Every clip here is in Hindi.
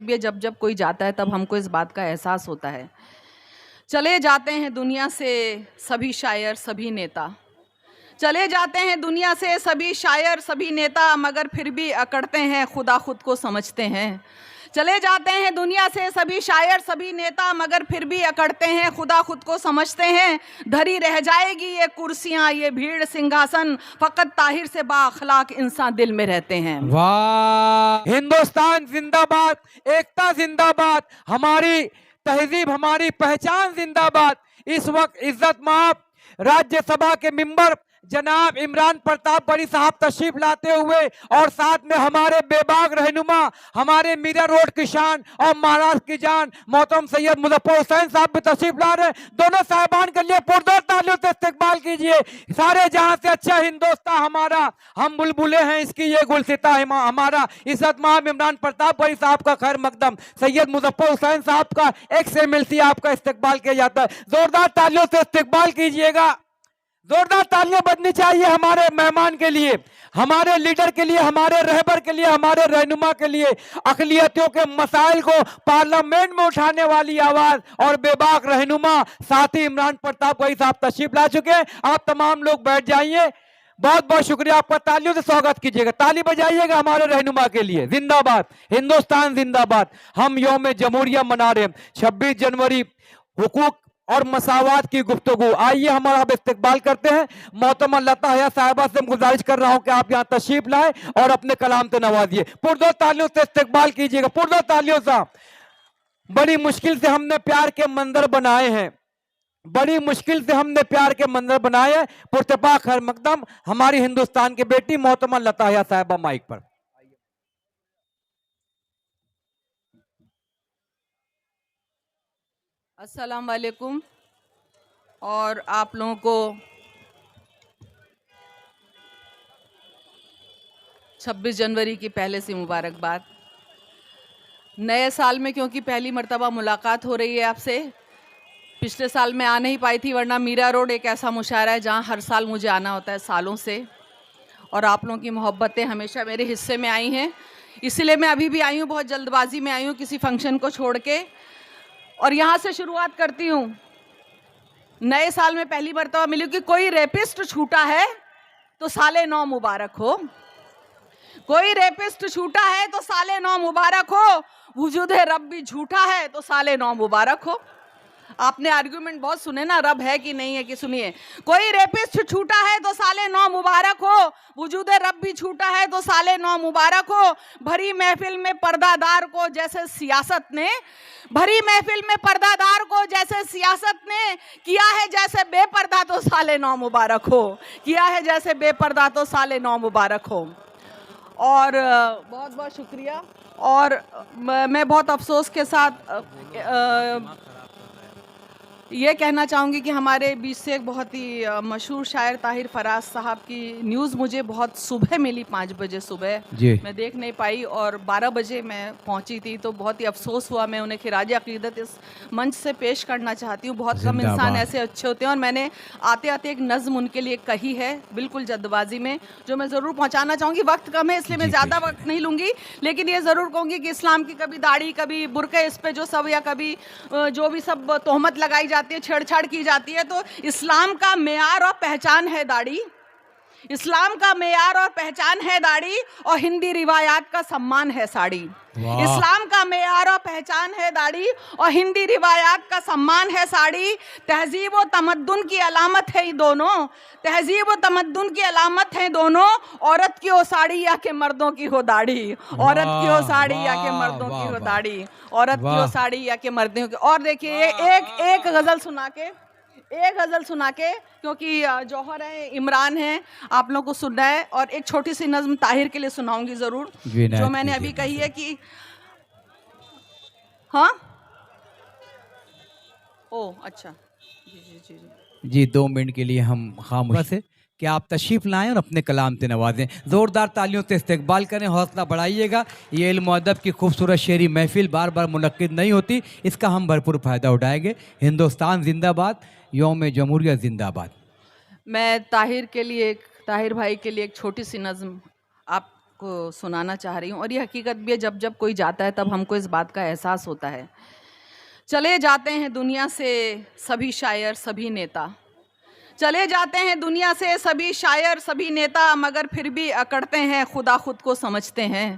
ये जब जब कोई जाता है तब हमको इस बात का एहसास होता है। चले जाते हैं दुनिया से सभी शायर सभी नेता, चले जाते हैं दुनिया से सभी शायर सभी नेता, मगर फिर भी अकड़ते हैं खुदा खुद को समझते हैं। चले जाते हैं दुनिया से सभी शायर सभी नेता, मगर फिर भी अकड़ते हैं खुदा खुद को समझते हैं। धरी रह जाएगी ये कुर्सियां ये भीड़ सिंहासन, फकत ताहिर से बाअखलाक इंसान दिल में रहते हैं। वाह! हिंदुस्तान जिंदाबाद, एकता जिंदाबाद, हमारी तहजीब हमारी पहचान जिंदाबाद। इस वक्त इज्जत माब राज्यसभा के मेंबर जनाब इमरान प्रताप बड़ी साहब तशरीफ लाते हुए और साथ में हमारे बेबाक रहनुमा, हमारे मीरा रोड की शान और महाराष्ट्र की जान मोहतरम सैयद मुजफ्फर हुसैन साहब भी तशरीफ ला रहे हैं। दोनों साहिबान के लिए पुरजोर तालियों से इस्तकबाल कीजिए। सारे जहां से अच्छा हिंदुस्तान हमारा, हम बुलबुले हैं इसकी ये गुलसिता हमारा। इज्जत माब इमरान प्रताप बड़ी साहब का खैर मकदम, सैयद मुजफ्फर हुसैन साहब का XMLC आपका इस्तकबाल किया जाता है। जोरदार तालियों से इस्तकबाल कीजिएगा। जोरदार तालियां बजनी चाहिए हमारे मेहमान के लिए, हमारे लीडर के लिए, हमारे रहबर के लिए, हमारे रहनुमा के लिए, अक़लियतों के मसाइल को पार्लियामेंट में उठाने वाली आवाज और बेबाक रहनुमा साथी इमरान प्रताप भाई साहब तशरीफ ला चुके हैं। आप तमाम लोग बैठ जाइए। बहुत बहुत शुक्रिया आपका, तालियों से स्वागत कीजिएगा, ताली बजाइएगा हमारे रहनुमा के लिए। जिंदाबाद हिंदुस्तान जिंदाबाद। हम यौम जमहूरिया मना रहे हैं, 26 जनवरी, हुकूक और मसावात की गुफ्तगू। आइए हमारा अब इस्तकबाल करते हैं। मोहतरमा लता हया साहिबा से मैं गुजारिश कर रहा हूं कि आप यहां तशरीफ लाए और अपने कलाम से नवाजिए। पुरजोर तालियों से इस्तकबाल कीजिएगा, पुरजोर तालियों से। बड़ी मुश्किल से हमने प्यार के मंजर बनाए हैं, बड़ी मुश्किल से हमने प्यार के मंजर बनाए हैं। पुरतपा खैर मकदम हमारी हिंदुस्तान की बेटी मोहतरमा लता हया साहिबा माइक पर। अस्सलाम वालेकुम और आप लोगों को 26 जनवरी की पहले से मुबारकबाद। नए साल में क्योंकि पहली मर्तबा मुलाकात हो रही है आपसे, पिछले साल मैं आ नहीं पाई थी, वरना मीरा रोड एक ऐसा मुशायरा है जहां हर साल मुझे आना होता है सालों से, और आप लोगों की मोहब्बतें हमेशा मेरे हिस्से में आई हैं। इसीलिए मैं अभी भी आई हूँ, बहुत जल्दबाजी में आई हूँ किसी फंक्शन को छोड़ के, और यहाँ से शुरुआत करती हूँ। नए साल में पहली मर्तबा मिली कि कोई रेपिस्ट छूटा है तो साले 9 मुबारक हो, कोई रेपिस्ट छूटा है तो साले 9 मुबारक हो, वजूदे रब भी झूठा है तो साले 9 मुबारक हो। आपने आर्गुमेंट बहुत सुने ना, रब है कि नहीं है कि, सुनिए। कोई रेपिस्ट छूटा है तो साले 9 मुबारक हो, वजूदे रब भी छूटा है तो साले 9 मुबारक हो। भरी महफिल में पर्दादार को जैसे सियासत ने, भरी महफिल में पर्दादार को जैसे सियासत ने किया है जैसे बेपर्दा तो साले 9 मुबारक हो, किया है जैसे बेपर्दा तो साले 9 मुबारक हो। और बहुत बहुत शुक्रिया। और मैं बहुत अफसोस के साथ ये कहना चाहूँगी कि हमारे बीच से एक बहुत ही मशहूर शायर ताहिर फराज साहब की न्यूज़ मुझे बहुत सुबह मिली, 5 बजे सुबह, मैं देख नहीं पाई और 12 बजे मैं पहुँची थी, तो बहुत ही अफसोस हुआ। मैं उन्हें खिराज अक़ीदत इस मंच से पेश करना चाहती हूँ। बहुत कम इंसान ऐसे अच्छे होते हैं, और मैंने आते आते एक नज़्म उनके लिए कही है बिल्कुल जल्दबाजी में, जो मैं ज़रूर पहुँचाना चाहूँगी। वक्त कम है इसलिए मैं ज़्यादा वक्त नहीं लूँगी, लेकिन ये ज़रूर कहूँगी कि इस्लाम की कभी दाढ़ी कभी बुर्के इस पर जो सब, या कभी जो भी सब तोहमत लगाई जाती है, छेड़छाड़ की जाती है, तो इस्लाम का मेयार और पहचान है दाढ़ी, इस्लाम का मेयार और पहचान है दाढ़ी, और हिंदी रिवायात का सम्मान है साड़ी। इस्लाम का मेयार और पहचान है दाढ़ी, और हिंदी रिवायात का सम्मान है साड़ी। तहजीब व तमद्दुन की अलामत है ये दोनों, तहजीब व तमद्दुन की अलामत है दोनों। औरत की हो साड़ी या के मर्दों की हो दाढ़ी, औरत की हो साड़ी या के मर्दों की हो दाढ़ी, औरत की हो साड़ी या के मर्दों की। और देखिए एक गजल सुना के, एक गजल सुना के, क्योंकि जौहर है, इमरान है, आप लोगों को सुनना है, और एक छोटी सी नज़्म ताहिर के लिए सुनाऊंगी ज़रूर, जो मैंने अभी कही है कि हाँ, ओ अच्छा, जी जी जी जी जी 2 मिनट के लिए हम खामोश है कि आप तशरीफ लाएं और अपने कलाम से नवाजें। ज़ोरदार तालियों से इस्तकबाल करें, हौसला बढ़ाइएगा। ये इल्म और अदब की खूबसूरत शेरी महफिल बार बार मुनक्किद नहीं होती, इसका हम भरपूर फ़ायदा उठाएंगे। हिंदुस्तान जिंदाबाद, यौम जमहूरिया जिंदाबाद। मैं ताहिर भाई के लिए एक छोटी सी नज़्म आप आपको सुनाना चाह रही हूँ, और ये हकीकत भी है, जब जब कोई जाता है तब हमको इस बात का एहसास होता है। चले जाते हैं दुनिया से सभी शायर सभी नेता, चले जाते हैं दुनिया से सभी शायर सभी नेता, मगर फिर भी अकड़ते हैं खुदा खुद को समझते हैं।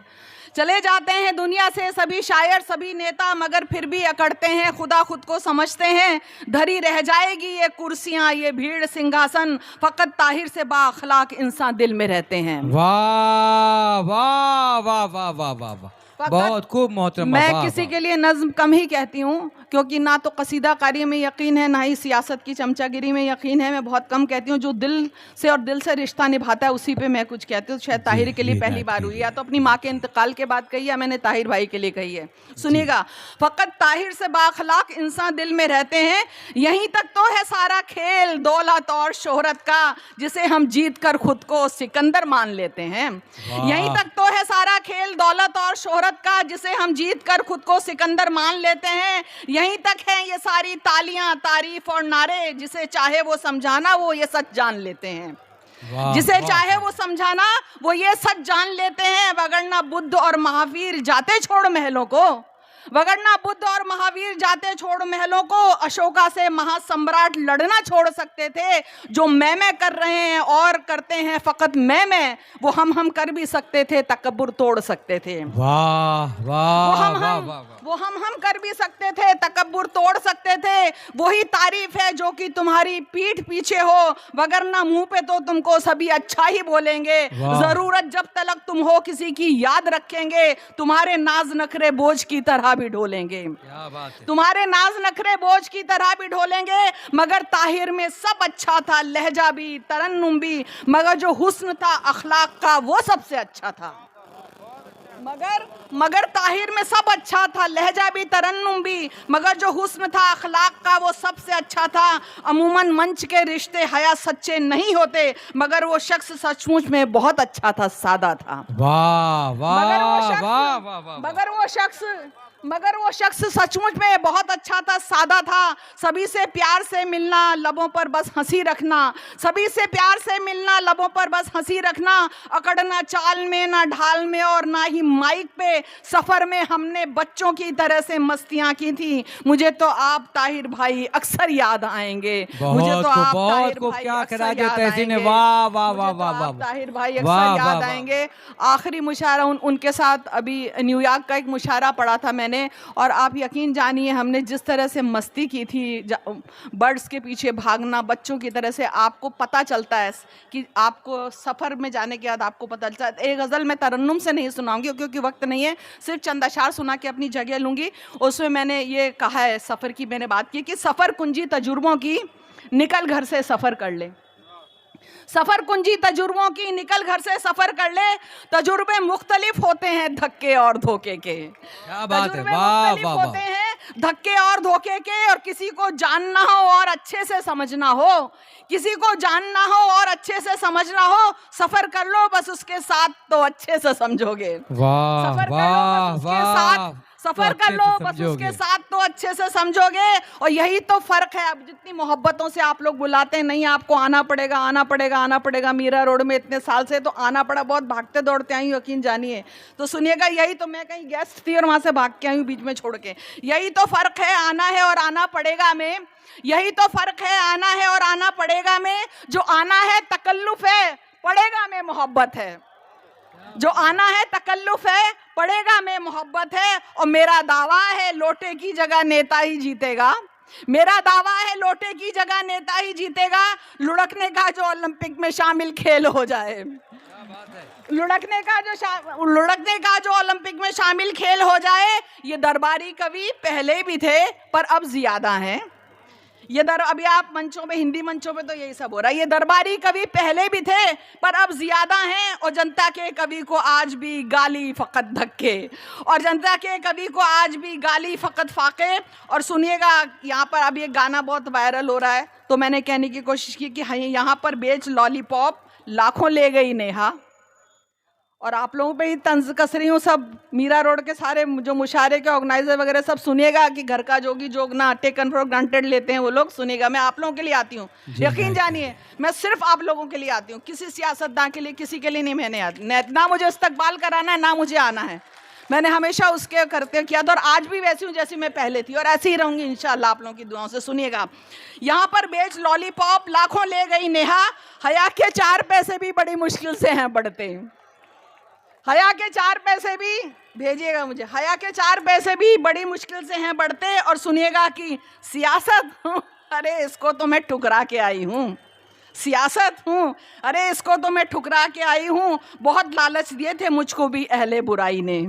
चले जाते हैं दुनिया से सभी शायर सभी नेता, मगर फिर भी अकड़ते हैं खुदा खुद को समझते हैं। धरी रह जाएगी ये कुर्सियां ये भीड़ सिंहासन, फकत ताहिर से बाअखलाक इंसान दिल में रहते हैं। वाह वाह वाह वाह वाह वाह वाह, बहुत खूब मोहतरमा। मैं किसी के लिए नज्म कम ही कहती हूँ, क्योंकि ना तो कसीदाकारी में यकीन है, ना ही सियासत की चमचागिरी में यकीन है। मैं बहुत कम कहती हूँ, जो दिल से और दिल से रिश्ता निभाता है उसी पे मैं कुछ कहती हूँ। शायद ताहिर के लिए पहली बार हुई, या तो अपनी माँ के इंतकाल के बाद कही, या मैंने ताहिर भाई के लिए कही है। सुनिएगा, फकत ताहिर से बाअखलाक इंसान दिल में रहते हैं। यहीं तक तो है सारा खेल दौलत और शोहरत का, जिसे हम जीत कर खुद को सिकंदर मान लेते हैं। यहीं तक तो है सारा खेल दौलत और शोहरत का, जिसे हम जीत कर खुद को सिकंदर मान लेते हैं। यहीं तक है ये सारी तालियां तारीफ और नारे, जिसे चाहे वो समझाना वो ये सच जान लेते हैं। जिसे चाहे वो समझाना वो ये सच जान लेते हैं। वगरना बुद्ध और महावीर जाते छोड़ महलों को, वगरना बुद्ध और महावीर जाते छोड़ महलों को, अशोका से महासम्राट लड़ना छोड़ सकते थे। जो मैं कर रहे हैं और करते हैं फकत मैं, वो हम कर भी सकते थे, तकब्बुर तोड़ सकते थे। वाह वाह वाह वाह, वो हम कर भी सकते थे, तकब्बुर तोड़ सकते थे। वही तारीफ है जो कि तुम्हारी पीठ पीछे हो, वगरना मुंह पे तो तुमको सभी अच्छा ही बोलेंगे। जरूरत जब तलक तुम हो किसी की याद रखेंगे, तुम्हारे नाज नखरे बोझ की तरह भी ढोलेंगे। क्या बात है। तुम्हारे नाज नखरे बोझ की तरह भी ढोलेंगे। मगर ताहिर में सब अच्छा था, लहजा भी तरन्नुम भी, मगर जो हुस्न था अखलाक का वो सबसे अच्छा था। मगर ताहिर में सब अच्छा था, लहजा भी तरन्नुम भी, मगर जो हुस्न था अखलाक का वो सबसे अच्छा था। अमूमन मंच के रिश्ते हया सच्चे नहीं होते, मगर वो शख्स सचमुच में बहुत अच्छा था, सादा था। वाह वाह वाह वाह, मगर वो शख्स सचमुच में बहुत अच्छा था, सादा था। सभी से प्यार से मिलना, लबों पर बस हंसी रखना, सभी से प्यार से मिलना, लबों पर बस हंसी रखना। अकड़ना चाल में ना ढाल में और ना ही माइक पे, सफर में हमने बच्चों की तरह से मस्तियां की थी। मुझे तो आप ताहिर भाई अक्सर याद आएंगे, मुझे तो आप ताहिर भाई अक्सर याद आएंगे। वाह वाह वाह वाह वाह, ताहिर भाई अक्सर याद आएंगे। आखिरी मुशायरा उनके साथ अभी न्यूयॉर्क का एक मुशायरा पढ़ा था मैंने, और आप यकीन जानिए हमने जिस तरह से मस्ती की थी, बर्ड्स के पीछे भागना बच्चों की तरह से, आपको पता चलता है कि आपको सफ़र में जाने के बाद आपको पता चलता है। एक गज़ल मैं तरन्नुम से नहीं सुनाऊंगी क्योंकि वक्त नहीं है, सिर्फ चंद अशार सुना के अपनी जगह लूँगी। उसमें मैंने ये कहा है, सफ़र की मैंने बात की कि सफ़र कुंजी तजुर्बों की, निकल घर से सफ़र कर ले। सफर कुंजी तजुर्बों की, निकल घर से सफर कर ले। तजुर्बे मुख्तलिफ होते हैं धक्के और धोखे के। क्या बात है, तजुर्बे वाह मुख्तलिफ वाह होते वाह। हैं धक्के और धोखे के, और किसी को जानना हो और अच्छे से समझना हो, किसी को जानना हो और अच्छे से समझना हो, सफर कर लो बस उसके साथ तो अच्छे से समझोगे। वाह सफर वाह करो बस उसके वाह, साथ, सफर कर लो बस समझोगे। उसके साथ तो अच्छे से समझोगे। और यही तो फर्क है। अब जितनी मोहब्बतों से आप लोग बुलाते हैं, नहीं आपको आना पड़ेगा आना पड़ेगा आना पड़ेगा, मीरा रोड में इतने साल से तो आना पड़ा, बहुत भागते दौड़ते आई हूँ यकीन जानिए। तो सुनिएगा, यही तो, मैं कहीं गेस्ट थी और वहां से भाग के आई हूँ बीच में छोड़ के। यही तो फर्क है आना है और आना पड़ेगा में, यही तो फर्क है आना है और आना पड़ेगा में। जो आना है तकल्लुफ है, पड़ेगा में मोहब्बत है। जो आना है तकल्लुफ है, पड़ेगा में मोहब्बत है। और मेरा दावा है लोटे की जगह नेता ही जीतेगा। मेरा दावा है लोटे की जगह नेता ही जीतेगा। लुढ़कने का जो ओलंपिक में शामिल खेल हो जाए, लुढ़कने का जो ओलंपिक में शामिल खेल हो जाए। ये दरबारी कवि पहले भी थे पर अब ज्यादा हैं। अभी आप मंचों पे, हिंदी मंचों पे तो यही सब हो रहा है। ये दरबारी कवि पहले भी थे पर अब ज्यादा हैं। और जनता के कवि को आज भी गाली फकत धक्के, और जनता के कवि को आज भी गाली फकत फाके। और सुनिएगा, यहाँ पर अब ये गाना बहुत वायरल हो रहा है, तो मैंने कहने की कोशिश की कि यहाँ पर बेच लॉलीपॉप लाखों ले गई नेहा, और आप लोगों पे ही तंज कस रही हूँ। सब मीरा रोड के सारे जो मुशायरे के ऑर्गेनाइजर वगैरह सब सुनिएगा कि घर का जोगी जोगना टेकन फॉर ग्रांटेड लेते हैं वो लोग, सुनिएगा। मैं आप लोगों के लिए आती हूँ, यकीन जानिए, मैं सिर्फ आप लोगों के लिए आती हूँ, किसी सियासतदान के लिए, किसी के लिए नहीं। मैंने ना मुझे इस्तकबाल कराना है, ना मुझे आना है। मैंने हमेशा उसके करते किया था और आज भी वैसी हूँ जैसी मैं पहले थी और ऐसे ही रहूंगी इंशाल्लाह आप लोगों की दुआओं से। सुनिएगा, यहाँ पर बेच लॉलीपॉप लाखों ले गई नेहा, हया के 4 पैसे भी बड़ी मुश्किल से हैं बढ़ते। हया के 4 पैसे भी भेजिएगा मुझे, हया के 4 पैसे भी बड़ी मुश्किल से हैं बढ़ते। और सुनिएगा कि सियासत, अरे इसको तो मैं ठुकरा के आई हूँ, सियासत हूँ, अरे इसको तो मैं ठुकरा के आई हूँ। बहुत लालच दिए थे मुझको भी अहले बुराई ने,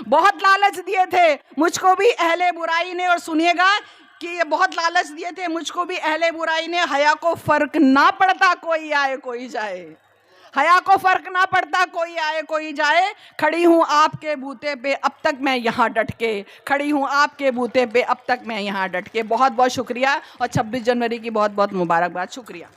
बहुत लालच दिए थे मुझको भी अहले बुराई ने। और सुनिएगा कि ये बहुत लालच दिए थे मुझको भी अहले बुराई ने, हया को फर्क ना पड़ता कोई आए कोई जाए, हया को फर्क ना पड़ता कोई आए कोई जाए। खड़ी हूँ आपके बूते पे अब तक मैं यहाँ डट के, खड़ी हूँ आपके बूते पे अब तक मैं यहाँ डट के। बहुत बहुत शुक्रिया और 26 जनवरी की बहुत बहुत मुबारकबाद। शुक्रिया।